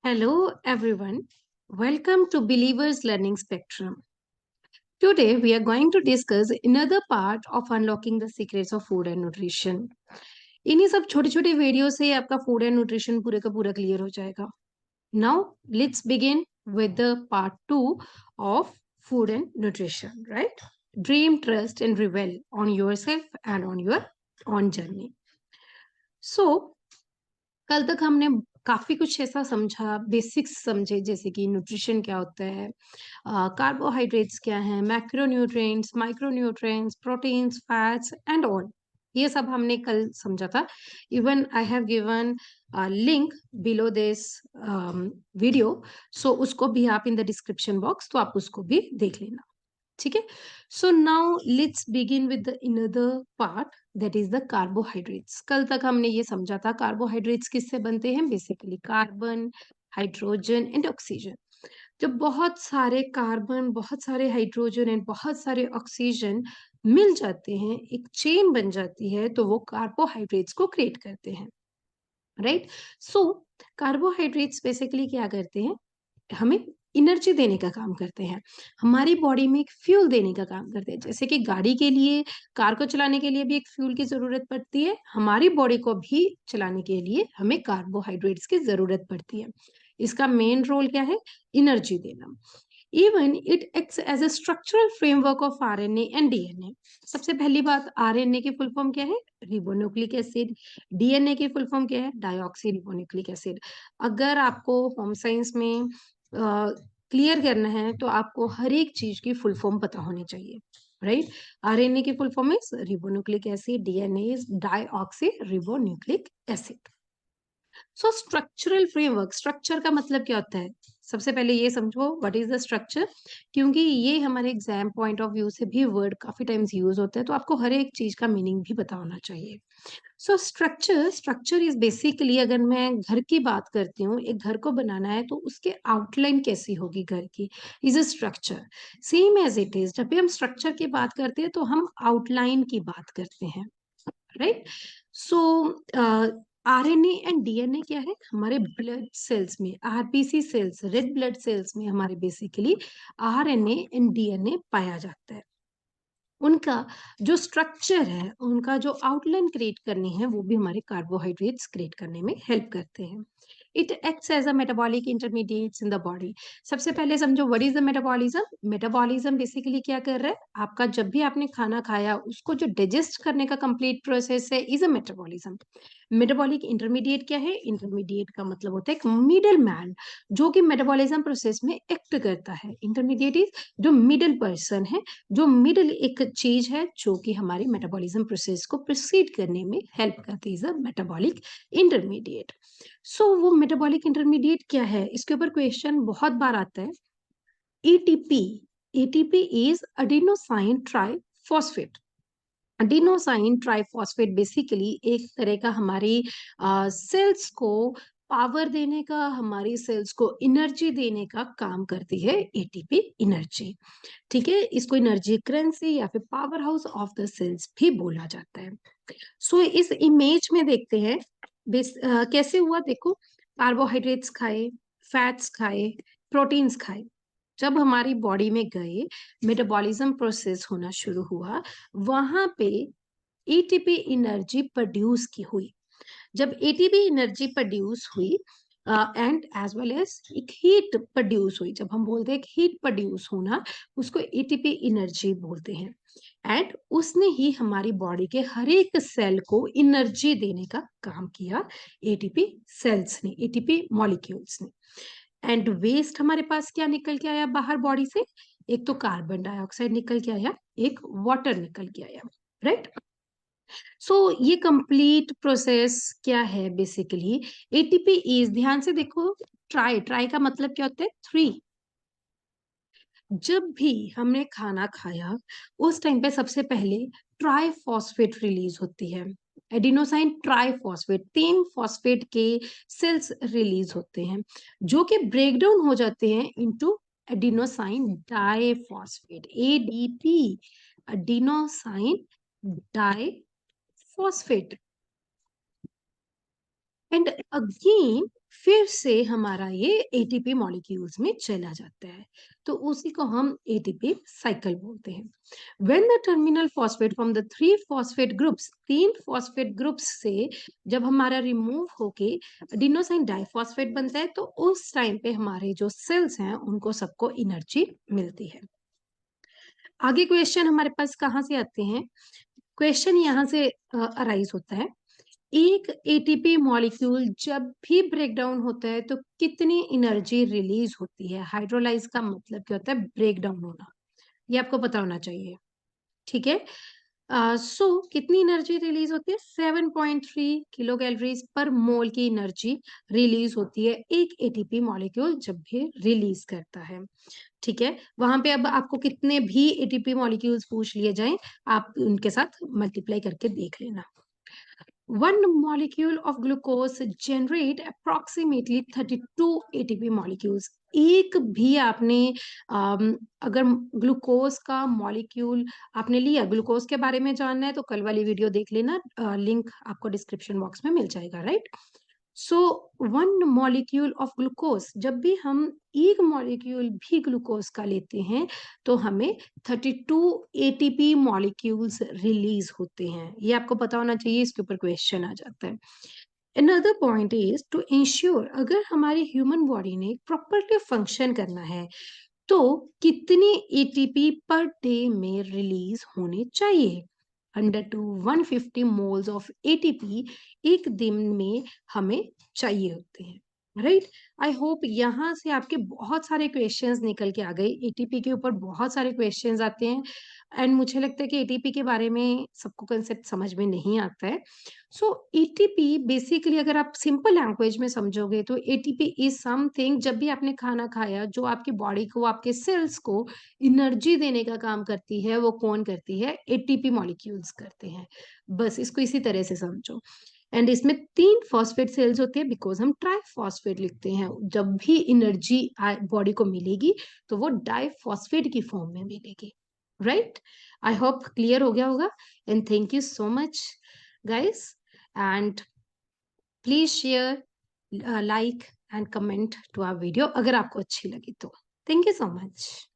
Hello, everyone. Welcome to Believers Learning Spectrum. Today, we are going to discuss another part of unlocking the secrets of food and nutrition. इन्हीं सब छोटे छोटे video से आपका food and nutrition पूरे का पूरा क्लियर हो जाएगा. Now let's begin with the part 2 of food and nutrition, right? Dream, trust, and revel on yourself and on your own journey. So, कल तक हमने काफी कुछ ऐसा समझा, बेसिक्स समझे, जैसे कि न्यूट्रिशन क्या होता है, कार्बोहाइड्रेट्स क्या है, macronutrients, micronutrients, proteins, fats and all. ये सब हमने कल समझा था. Even I have given link below this video, so उसको भी आप इन द डिस्क्रिप्शन बॉक्स, तो आप उसको भी देख लेना. ठीक है. So now let's begin with the another part, that is the carbohydrates. कल तक हमने ये समझा था कार्बोहाइड्रेट्स किससे बनते हैं. Basically carbon, hydrogen and oxygen. जब बहुत सारे कार्बन, बहुत सारे हाइड्रोजन एंड बहुत सारे ऑक्सीजन मिल जाते हैं, एक चेन बन जाती है, तो वो कार्बोहाइड्रेट्स को क्रिएट करते हैं. राइट. सो कार्बोहाइड्रेट्स बेसिकली क्या करते हैं, हमें एनर्जी देने का काम करते हैं, हमारी बॉडी में एक फ्यूल देने का काम करते हैं. जैसे कि गाड़ी के लिए, कार को चलाने के लिए भी एक फ्यूल की जरूरत पड़ती है, हमारी बॉडी को भी चलाने के लिए हमें कार्बोहाइड्रेट्स की जरूरत पड़ती है. इसका मेन रोल क्या है, एनर्जी देना. Even it acts as a structural framework of RNA and DNA. सबसे पहली बात, आरएनए की फुल फॉर्म क्या है, रिबोन्यूक्लिक एसिड. डीएनए की फुल फॉर्म क्या है, डाइऑक्सी रिबोन्यूक्लिक एसिड. अगर आपको होम साइंस में क्लियर करना है, तो आपको हर एक चीज की फुल फॉर्म पता होनी चाहिए. राइट. आरएनए की full form is ribonucleic acid, DNA is dioxy ribonucleic acid. So structural framework, structure का मतलब क्या होता है, सबसे पहले ये समझो व्हाट इज द स्ट्रक्चर, क्योंकि ये हमारे एग्जाम पॉइंट ऑफ व्यू से भी वर्ड काफी टाइम्स यूज होता है, तो आपको हर एक चीज का मीनिंग भी पता होना चाहिए. सो स्ट्रक्चर इज बेसिकली, अगर मैं घर की बात करती हूँ, एक घर को बनाना है, तो उसके आउटलाइन कैसी होगी घर की, is a structure. Same as it is, जब भी हम स्ट्रक्चर की बात करते हैं, तो हम आउटलाइन की बात करते हैं. Right. So RNA and DNA क्या है, हमारे ब्लड सेल्स में, RBC cells, red blood cells में हमारे बेसिकली आरएनए एंड डीएनए पाया जाता है. उनका जो स्ट्रक्चर है, उनका जो आउटलाइन क्रिएट करनी है, वो भी हमारे कार्बोहाइड्रेट्स क्रिएट करने में हेल्प करते हैं. It acts as a metabolic intermediates in the body. सबसे पहले समझो what is the metabolism. Metabolism basically क्या कर रहा है, आपका जब भी आपने खाना खाया, उसको जो डाइजेस्ट करने का कंप्लीट प्रोसेस है, is a metabolism. Metabolic intermediate क्या है, इंटरमीडिएट का मतलब होता है एक मिडल मैन, जो कि मेटाबॉलिज्म प्रोसेस में एक्ट करता है. इंटरमीडिएट इज जो मिडल पर्सन है, जो मिडल एक चीज है, जो कि हमारी मेटाबॉलिज्म प्रोसेस को प्रोसीड करने में हेल्प करती है, मेटाबॉलिक इंटरमीडिएट. सो वो मेटाबॉलिक इंटरमीडिएट क्या है, इसके ऊपर क्वेश्चन बहुत बार आता है. ATP. ATP is adenosine triphosphate. Adenosine triphosphate basically एक तरह का हमारी सेल्स को पावर देने का, हमारी सेल्स को एनर्जी देने का काम करती है एटीपी एनर्जी. ठीक है, इसको एनर्जी करेंसी या फिर power house of the cells भी बोला जाता है. सो इस इमेज में देखते हैं कैसे हुआ. देखो, कार्बोहाइड्रेट्स खाए, फैट्स खाए, प्रोटीन्स खाए, जब हमारी बॉडी में गए, मेटाबॉलिज्म प्रोसेस होना शुरू हुआ, वहां पे एटीपी एनर्जी प्रोड्यूस की हुई. जब एटीपी एनर्जी प्रोड्यूस हुई एंड एज वेल एज एक हीट प्रोड्यूस हुई, जब हम बोलते हैं हीट प्रोड्यूस होना, उसको एटीपी एनर्जी बोलते हैं. एंड उसने ही हमारी बॉडी के हर एक सेल को एनर्जी देने का काम किया, एटीपी सेल्स ने, एटीपी मॉलिक्यूल्स ने. एंड वेस्ट हमारे पास क्या निकल के आया बाहर बॉडी से, एक तो कार्बन डाइऑक्साइड निकल के आया, एक वाटर निकल के आया. राइट. सो ये कंप्लीट प्रोसेस क्या है बेसिकली, एटीपी इज, ध्यान से देखो, ट्राई, ट्राई का मतलब क्या होता है, 3. जब भी हमने खाना खाया, उस टाइम पे सबसे पहले ट्राइफॉस्फेट रिलीज होती है. एडिनोसाइन ट्राइफॉस्फेट, 3 फॉस्फेट के सेल्स रिलीज होते हैं, जो कि ब्रेक डाउन हो जाते हैं into adenosine diphosphate, ADP, adenosine diphosphate. And again फिर से हमारा ये एटीपी मॉलिक्यूल्स में चला जाता है, तो उसी को हम एटीपी साइकिल बोलते हैं। When the terminal phosphate from the 3 phosphate groups, 3 phosphate groups से जब हमारा रिमूव होके एडिनोसाइन डाइफॉस्फेट बनता है, तो उस टाइम पे हमारे जो सेल्स हैं उनको सबको एनर्जी मिलती है। आगे क्वेश्चन हमारे पास कहाँ से आते हैं? क्वेश्चन यहाँ से अराइज होता है, एक एटीपी मॉलिक्यूल जब भी ब्रेक डाउन होता है तो कितनी एनर्जी रिलीज होती है? हाइड्रोलाइज का मतलब क्या होता है? ब्रेक डाउन होना, ये आपको पता होना चाहिए। ठीक है, सो कितनी एनर्जी रिलीज होती है? 7.3 किलो कैलोरीज पर मोल की एनर्जी रिलीज होती है एक एटीपी मॉलिक्यूल जब भी रिलीज करता है। ठीक है, वहां पे अब आपको कितने भी एटीपी मॉलिक्यूल्स पूछ लिए जाएं, आप उनके साथ मल्टीप्लाई करके देख लेना। 1 molecule of glucose generate approximately 32 ATP molecules। एक भी आपने अगर ग्लूकोज का मॉलिक्यूल आपने लिया, ग्लूकोज के बारे में जानना है तो कल वाली वीडियो देख लेना, लिंक आपको डिस्क्रिप्शन बॉक्स में मिल जाएगा, right? So 1 molecule of glucose, जब भी हम एक मॉलिक्यूल भी ग्लूकोज का लेते हैं तो हमें 32 एटीपी मॉलिक्यूल्स रिलीज होते हैं। ये आपको पता होना चाहिए, इसके ऊपर क्वेश्चन आ जाता है। Another point is to ensure, अगर हमारी ह्यूमन बॉडी ने प्रॉपरली फंक्शन करना है तो कितनी एटीपी पर डे में रिलीज होने चाहिए? 100 to 150 मोल्स ऑफ एटीपी एक दिन में हमें चाहिए होते हैं, राइट? आई होप यहाँ से आपके बहुत सारे क्वेश्चंस निकल के आ गए। एटीपी के ऊपर बहुत सारे क्वेश्चंस आते हैं एंड मुझे लगता है कि एटीपी के बारे में सबको कंसेप्ट समझ में नहीं आता है। सो एटीपी बेसिकली अगर आप सिंपल लैंग्वेज में समझोगे तो एटीपी इज समथिंग, जब भी आपने खाना खाया, जो आपकी बॉडी को, आपके सेल्स को एनर्जी देने का काम करती है, वो कौन करती है? एटीपी मॉलिक्यूल्स करते हैं। बस इसको इसी तरह से समझो। एंड इसमें 3 फॉस्फेट सेल्स होती है, बिकॉज हम ट्राइफॉस्फेट लिखते हैं। जब भी एनर्जी बॉडी को मिलेगी तो वो डाइफॉस्फेट की फॉर्म में मिलेगी, राइट? आई होप क्लियर हो गया होगा। And thank you so much guys, and please share, like and comment to our video अगर आपको अच्छी लगी तो। Thank you so much.